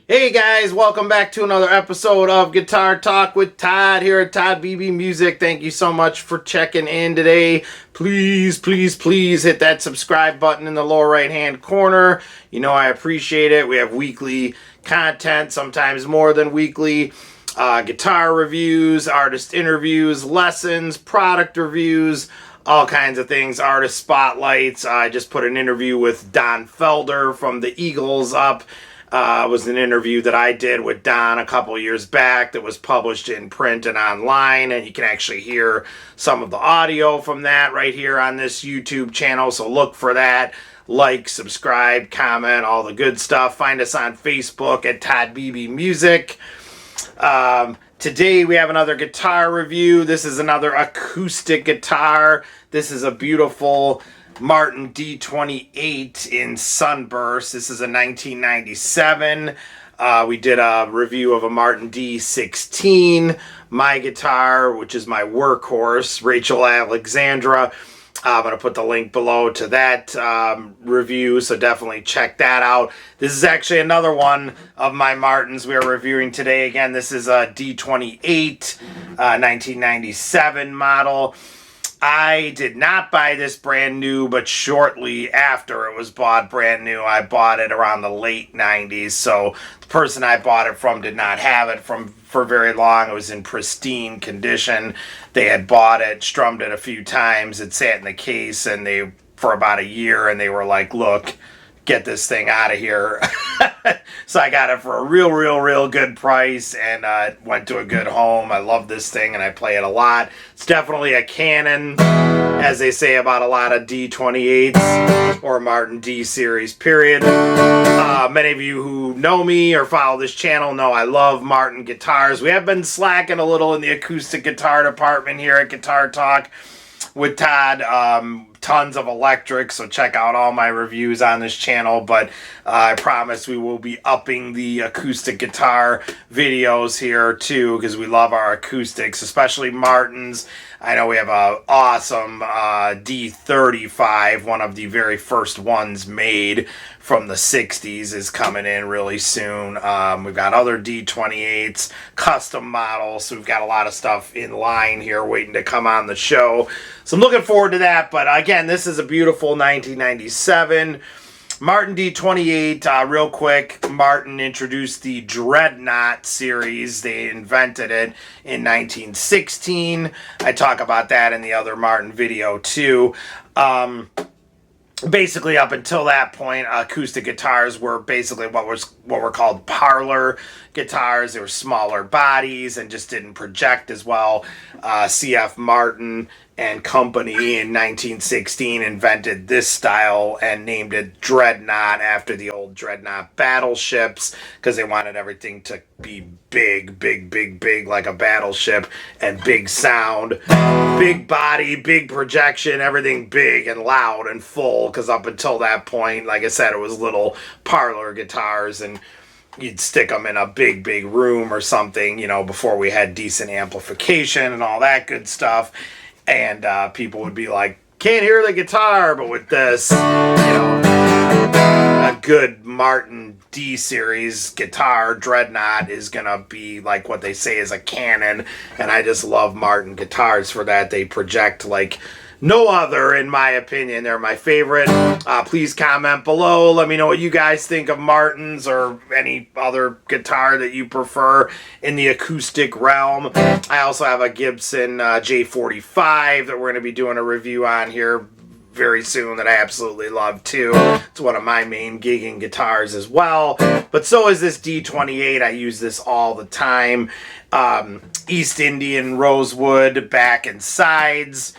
Hey guys, welcome back to another episode of Guitar Talk with Todd here at Todd Beebe Music. Thank you so much for checking in today. Please hit that subscribe button in the lower right hand corner. You know I appreciate it. We have weekly content, sometimes more than weekly. Guitar reviews, artist interviews, lessons, product reviews, all kinds of things, artist spotlights. I just put an interview with Don Felder from the Eagles up. It was an interview that I did with Don a couple years back that was published in print and online, and you can actually hear some of the audio from that right here on this YouTube channel, so look for that. Like, subscribe, comment, all the good stuff. Find us on Facebook at Todd Beebe Music. Today we have another guitar review. This is another acoustic guitar. This is a beautiful Martin D-28 in Sunburst. This is a 1997. We did a review of a Martin D-16, my guitar, which is my workhorse, Rachel Alexandra. I'm going to put the link below to that review, so definitely check that out. This is actually another one of my Martins we are reviewing today. Again, this is a D-28 1997 model. I did not buy this brand new, but shortly after it was bought brand new, I bought it around the late 90s. So the person I bought it from did not have it for very long. It was in pristine condition. They had bought it, strummed it a few times. It sat in the case and for about a year, and they were like, look, get this thing out of here. So I got it for a real good price, and went to a good home. I love this thing and I play it a lot. It's definitely a canon, as they say about a lot of D-28s or Martin D series, period. Many of you who know me or follow this channel know I love Martin guitars. We have been slacking a little in the acoustic guitar department here at Guitar Talk with Todd. Tons of electric, so check out all my reviews on this channel, but I promise we will be upping the acoustic guitar videos here too, because we love our acoustics, especially Martins. I know we have a awesome D-35, one of the very first ones made from the 60s, is coming in really soon. We've got other D-28s, custom models, so we've got a lot of stuff in line here waiting to come on the show. So I'm looking forward to that, but again, this is a beautiful 1997 Martin D-28. Real quick, Martin introduced the Dreadnought series. They invented it in 1916. I talk about that in the other Martin video too. Basically, up until that point, acoustic guitars were basically what were called parlor guitars. They were smaller bodies and just didn't project as well. C.F. Martin and Company in 1916 invented this style and named it Dreadnought after the old Dreadnought battleships, because they wanted everything to be big like a battleship, and big sound, big body, big projection, everything big and loud and full, because up until that point, like I said, it was little parlor guitars, and you'd stick them in a big room or something, you know, before we had decent amplification and all that good stuff. And people would be like, can't hear the guitar. But with this, you know, a good Martin D series guitar, Dreadnought, is gonna be like what they say is a canon. And I just love Martin guitars for that. They project like no other, in my opinion. They're my favorite. Please comment below. Let me know what you guys think of Martins or any other guitar that you prefer in the acoustic realm. I also have a Gibson J45 that we're going to be doing a review on here very soon that I absolutely love too. It's one of my main gigging guitars as well. But so is this D-28. I use this all the time. East Indian rosewood back and sides.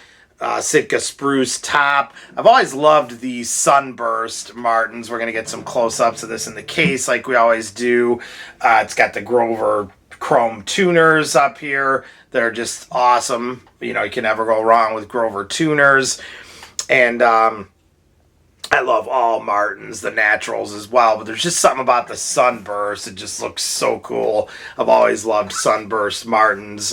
Sitka spruce top. I've always loved the Sunburst Martins. We're going to get some close-ups of this in the case like we always do. It's got the Grover chrome tuners up here. They're just awesome. You know, you can never go wrong with Grover tuners. And I love all Martins, the naturals as well, but there's just something about the sunburst. It just looks so cool. I've always loved sunburst Martins,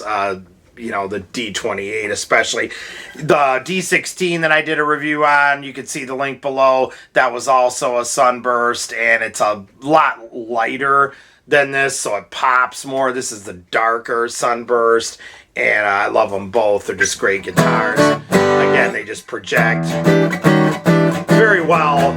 you know, the D-28 especially. The D-16 that I did a review on, you can see the link below, that was also a sunburst, and it's a lot lighter than this, so it pops more. This is the darker sunburst, and I love them both. They're just great guitars. Again, they just project very well.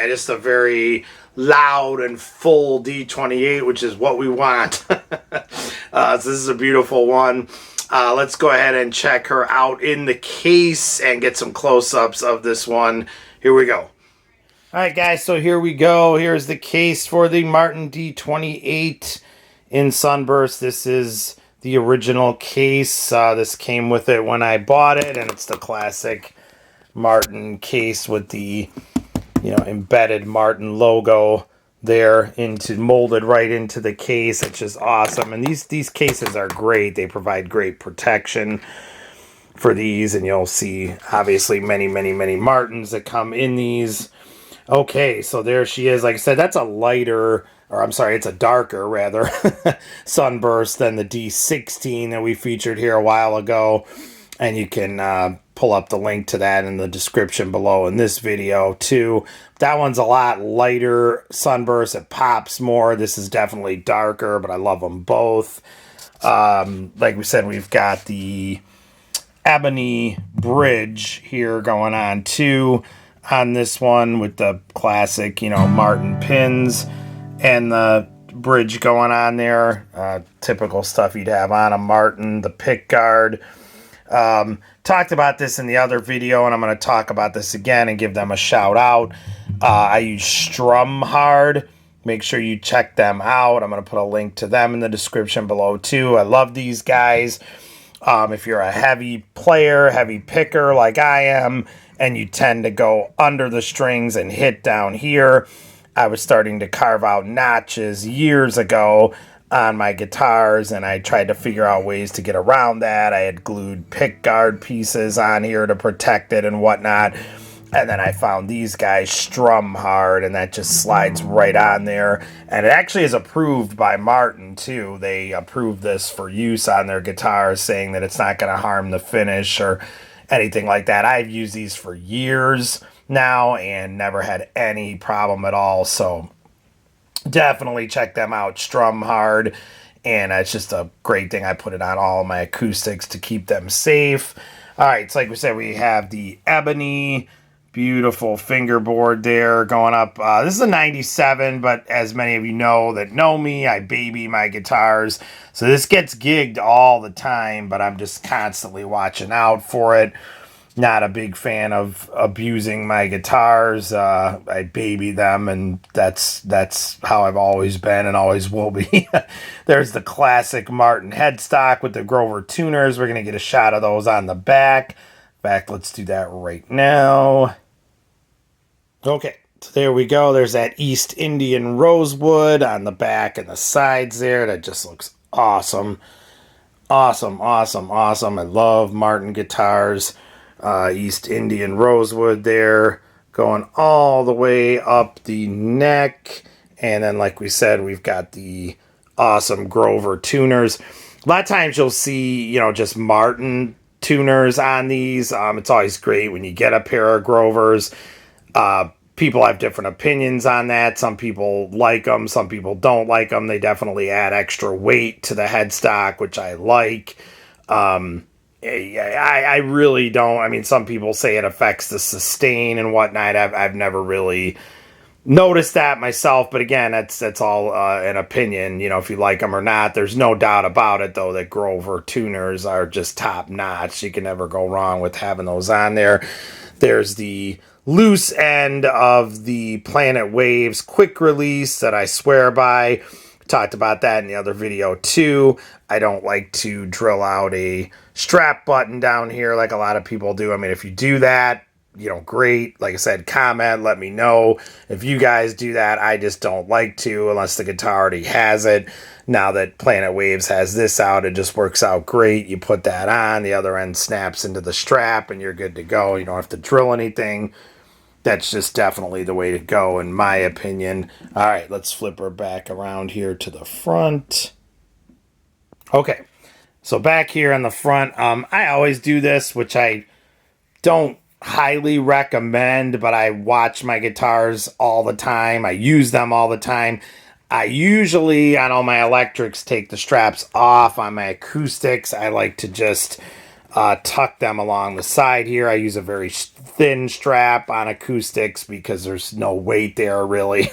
Just a very loud and full D-28, which is what we want. So this is a beautiful one. Let's go ahead and check her out in the case and get some close-ups of this one. Here we go. All right, guys, so here we go. Here's the case for the Martin D-28 in Sunburst. This is the original case. This came with it when I bought it, and it's the classic Martin case with the, you know, embedded Martin logo there molded right into the case. It's just awesome. And these cases are great. They provide great protection for these, and you'll see obviously many Martins that come in these. Okay, so there she is. Like I said, that's a lighter, or I'm sorry, it's a darker rather sunburst than the D-16 that we featured here a while ago. And you can pull up the link to that in the description below in this video too. That one's a lot lighter sunburst. It pops more. This is definitely darker, but I love them both. Like we said, we've got the ebony bridge here going on too on this one with the classic, you know, Martin pins and the bridge going on there. Typical stuff you'd have on a Martin, the pick guard. Talked about this in the other video, and I'm going to talk about this again and give them a shout out. I use strumhard. Make sure you check them out. I'm going to put a link to them in the description below too. I love these guys. If you're a heavy player, heavy picker like I am, and you tend to go under the strings and hit down here, I was starting to carve out notches years ago on my guitars, and I tried to figure out ways to get around that. I had glued pick guard pieces on here to protect it and whatnot, and then I found these guys strumhard, and that just slides right on there. And it actually is approved by Martin too. They approved this for use on their guitars, saying that it's not going to harm the finish or anything like that. I've used these for years now and never had any problem at all, so definitely check them out, strumhard. And it's just a great thing. I put it on all of my acoustics to keep them safe. All right, so like we said, we have the ebony, beautiful fingerboard there going up. This is a 97, but as many of you know that know me, I baby my guitars. So this gets gigged all the time, but I'm just constantly watching out for it. Not a big fan of abusing my guitars. I baby them, and that's how I've always been and always will be. There's the classic Martin headstock with the Grover tuners. We're going to get a shot of those on the back. In fact, let's do that right now. Okay, so there we go. There's that East Indian rosewood on the back and the sides there. That just looks awesome. Awesome. I love Martin guitars. East Indian rosewood there going all the way up the neck, and then like we said, we've got the awesome Grover tuners. A lot of times you'll see, you know, just Martin tuners on these. It's always great when you get a pair of Grovers. People have different opinions on that. Some people like them, some people don't like them. They definitely add extra weight to the headstock, which I like. I really don't. I mean, some people say it affects the sustain and whatnot. I've never really noticed that myself, but again, that's all an opinion. You know, if you like them or not. There's no doubt about it, though, that Grover tuners are just top notch. You can never go wrong with having those on there. There's the loose end of the Planet Waves quick release that I swear by. Talked about that in the other video too. I don't like to drill out a strap button down here like a lot of people do. I mean, if you do that, you know, great. Like I said, comment, let me know. If you guys do that, I just don't like to unless the guitar already has it. Now that Planet Waves has this out, it just works out great. You put that on, the other end snaps into the strap, and you're good to go. You don't have to drill anything. That's just definitely the way to go, in my opinion. All right, let's flip her back around here to the front. Okay, so back here on the front, I always do this, which I don't highly recommend, but I watch my guitars all the time. I use them all the time. I usually, on all my electrics, take the straps off. On my acoustics, I like to just tuck them along the side here. I use a very thin strap on acoustics because there's no weight there really.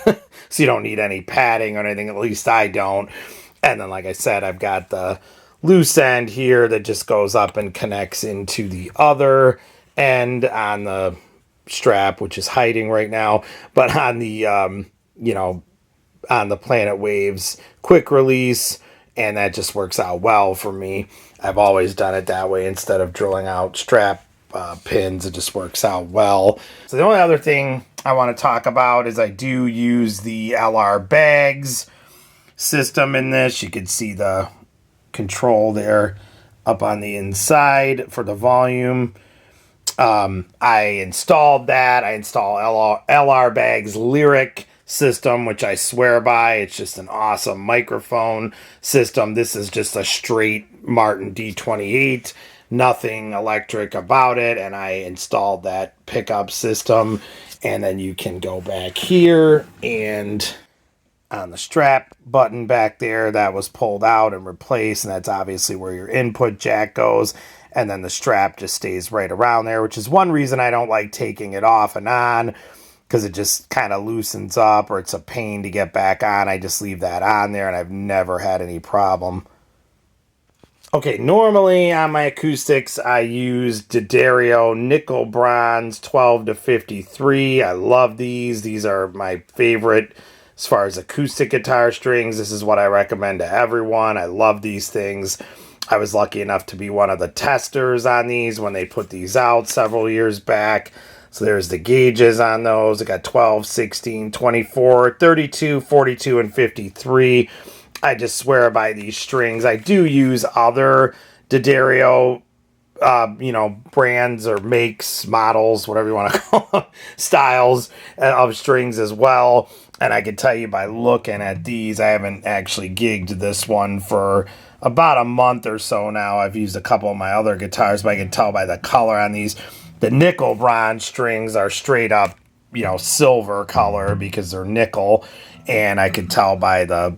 So you don't need any padding or anything, at least I don't. And then, like I said, I've got the loose end here that just goes up and connects into the other end on the strap, which is hiding right now. But on the, you know, on the Planet Waves quick release, and that just works out well for me. I've always done it that way instead of drilling out strap pins. It just works out well. So the only other thing I want to talk about is I do use the lrbaggs system in this. You can see the control there up on the inside for the volume. I installed that. I installed lrbaggs Lyric system, which I swear by. It's just an awesome microphone system. This is just a straight Martin D-28, nothing electric about it, and I installed that pickup system. And then you can go back here, and on the strap button back there, that was pulled out and replaced, and that's obviously where your input jack goes. And then the strap just stays right around there, which is one reason I don't like taking it off and on, because it just kind of loosens up, or it's a pain to get back on. I just leave that on there, and I've never had any problem. Okay, normally on my acoustics, I use D'Addario Nickel Bronze 12 to 53. I love these. These are my favorite as far as acoustic guitar strings. This is what I recommend to everyone. I love these things. I was lucky enough to be one of the testers on these when they put these out several years back. So there's the gauges on those. I got 12, 16, 24, 32, 42, and 53. I just swear by these strings. I do use other D'Addario, you know, brands or makes, models, whatever you want to call them, styles of strings as well. And I can tell you by looking at these, I haven't actually gigged this one for about a month or so now. I've used a couple of my other guitars, but I can tell by the color on these. The nickel bronze strings are straight up, you know, silver color because they're nickel. And I can tell by the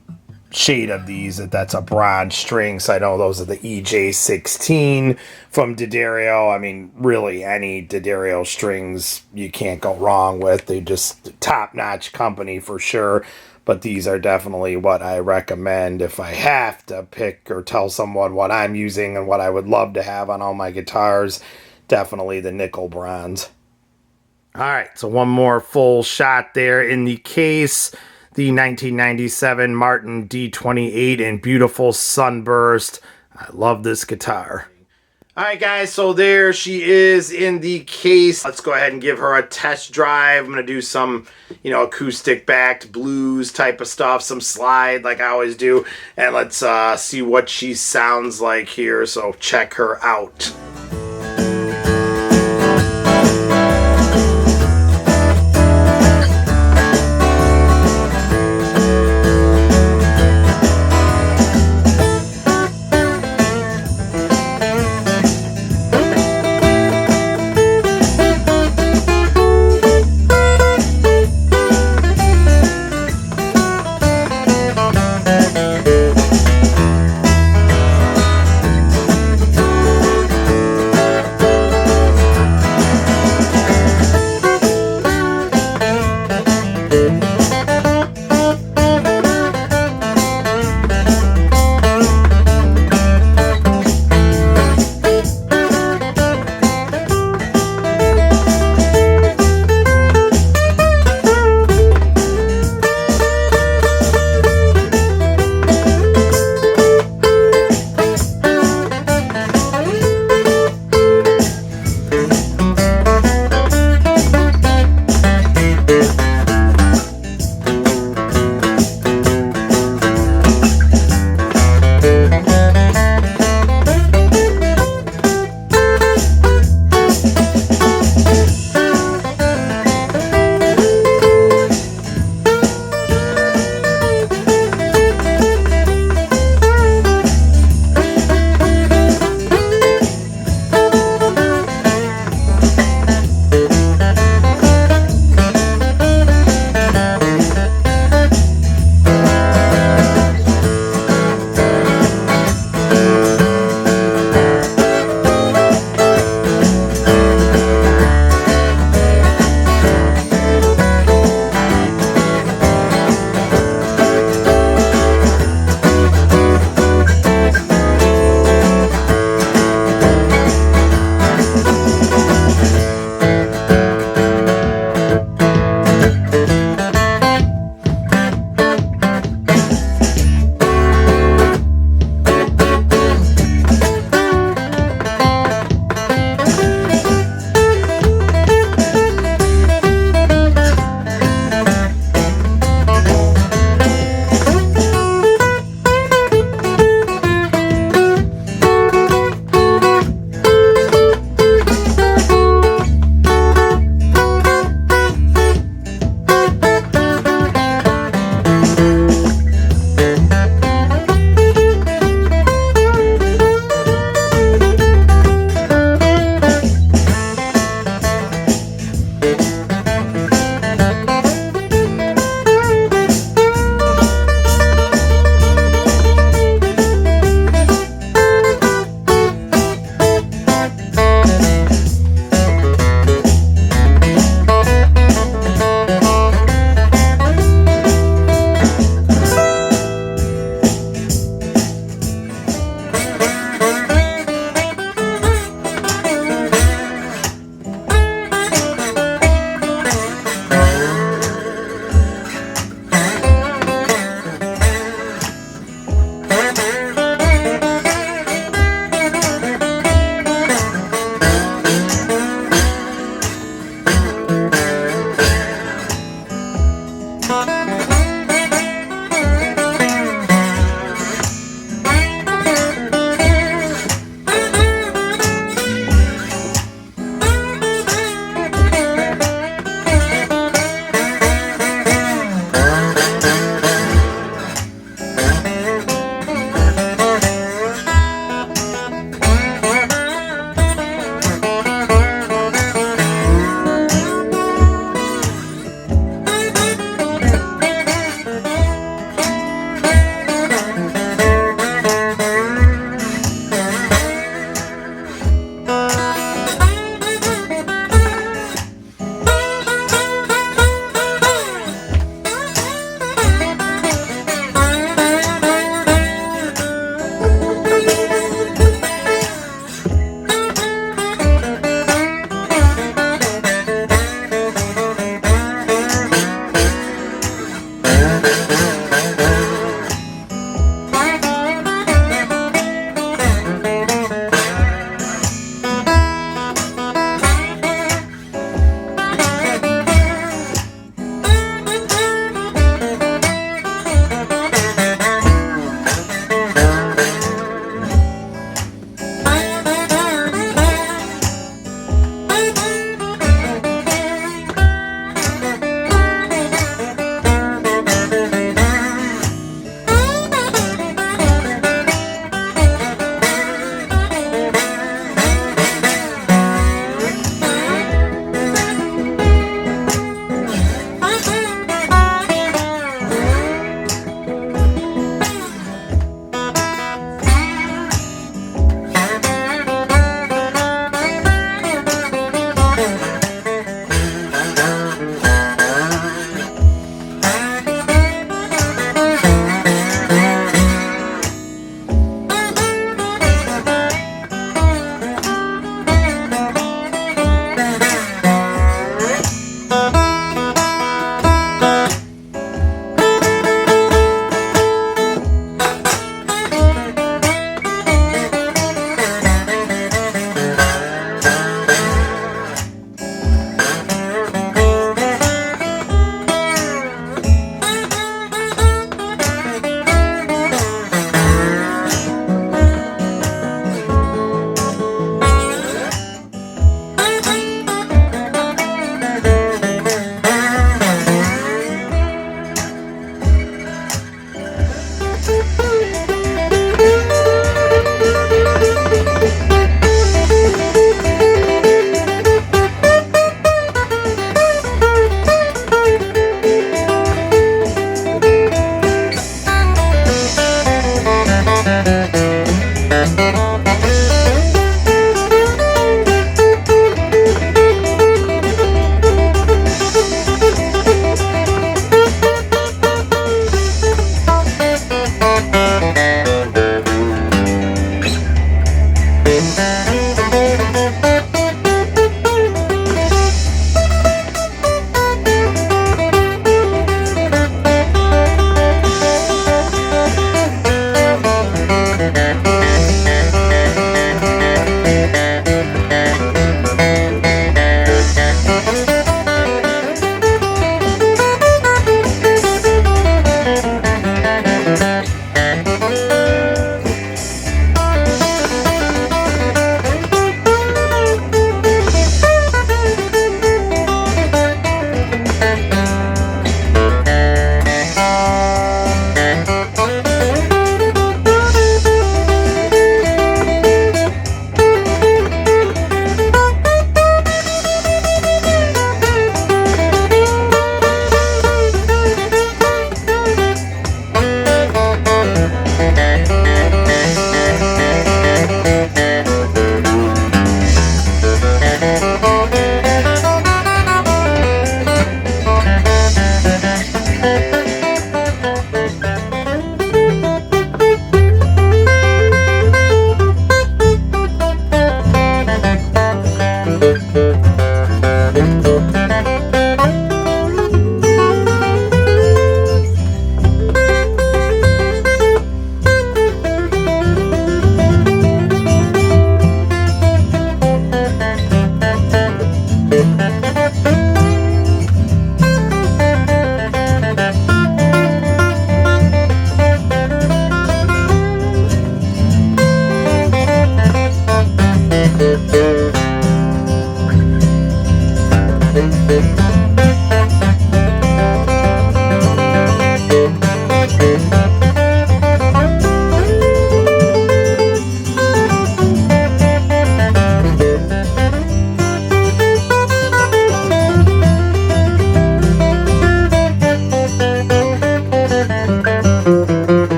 shade of these that that's a bronze string. So I know those are the EJ16 from D'Addario. I mean, really any D'Addario strings you can't go wrong with. They just top-notch company for sure. But these are definitely what I recommend if I have to pick or tell someone what I'm using and what I would love to have on all my guitars. Definitely the nickel bronze. All right, so one more full shot there in the case. The 1997 Martin D-28 in beautiful sunburst. I love this guitar. All right, guys, so there she is in the case. Let's go ahead and give her a test drive. I'm going to do some, you know, acoustic-backed blues type of stuff, some slide like I always do. And let's see what she sounds like here, so check her out.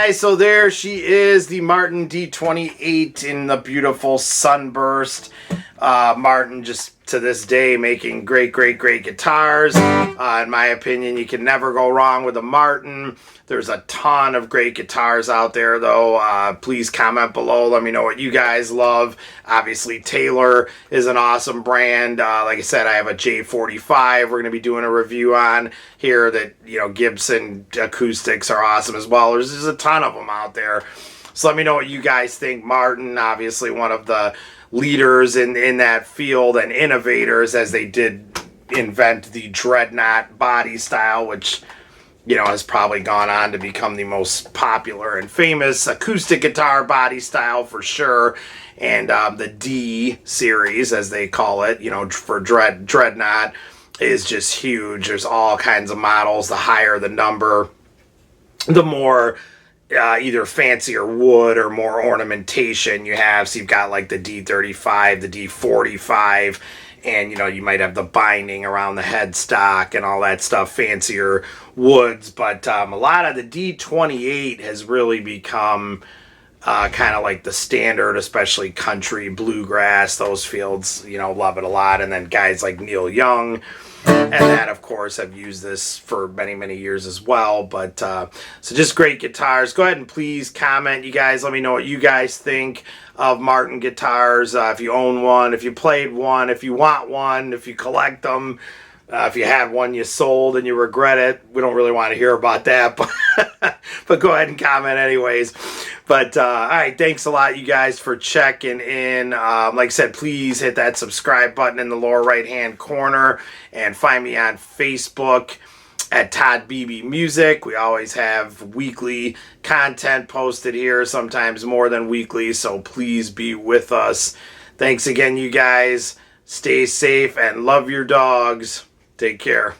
guys, so there she is, the Martin D-28 in the beautiful sunburst. Martin just to this day making great guitars. In my opinion, you can never go wrong with a Martin. There's a ton of great guitars out there though. Please comment below, let me know what you guys love. Obviously Taylor is an awesome brand. Like I said, I have a J45 we're going to be doing a review on here. That, you know, Gibson acoustics are awesome as well. There's just a ton of them out there. So let me know what you guys think. Martin, obviously one of the leaders in that field and innovators, as they did invent the dreadnought body style, which, you know, has probably gone on to become the most popular and famous acoustic guitar body style for sure. And the D series, as they call it, you know, for dreadnought, is just huge. There's all kinds of models. The higher the number, the more either fancier wood or more ornamentation you have. So you've got like the D-35, the D-45, and, you know, you might have the binding around the headstock and all that stuff, fancier woods. But a lot of the D-28 has really become kind of like the standard, especially country, bluegrass, those fields, you know, love it a lot. And then guys like Neil Young and that, of course, have used this for many years as well. But so just great guitars. Go ahead and please comment, you guys. Let me know what you guys think of Martin guitars. If you own one, if you played one, if you want one, if you collect them, if you had one you sold and you regret it. We don't really want to hear about that, but go ahead and comment anyways. But all right, thanks a lot, you guys, for checking in. Like I said, please hit that subscribe button in the lower right hand corner, and find me on Facebook at Todd Beebe Music. We always have weekly content posted here, sometimes more than weekly, so please be with us. Thanks again, you guys. Stay safe and love your dogs. Take care.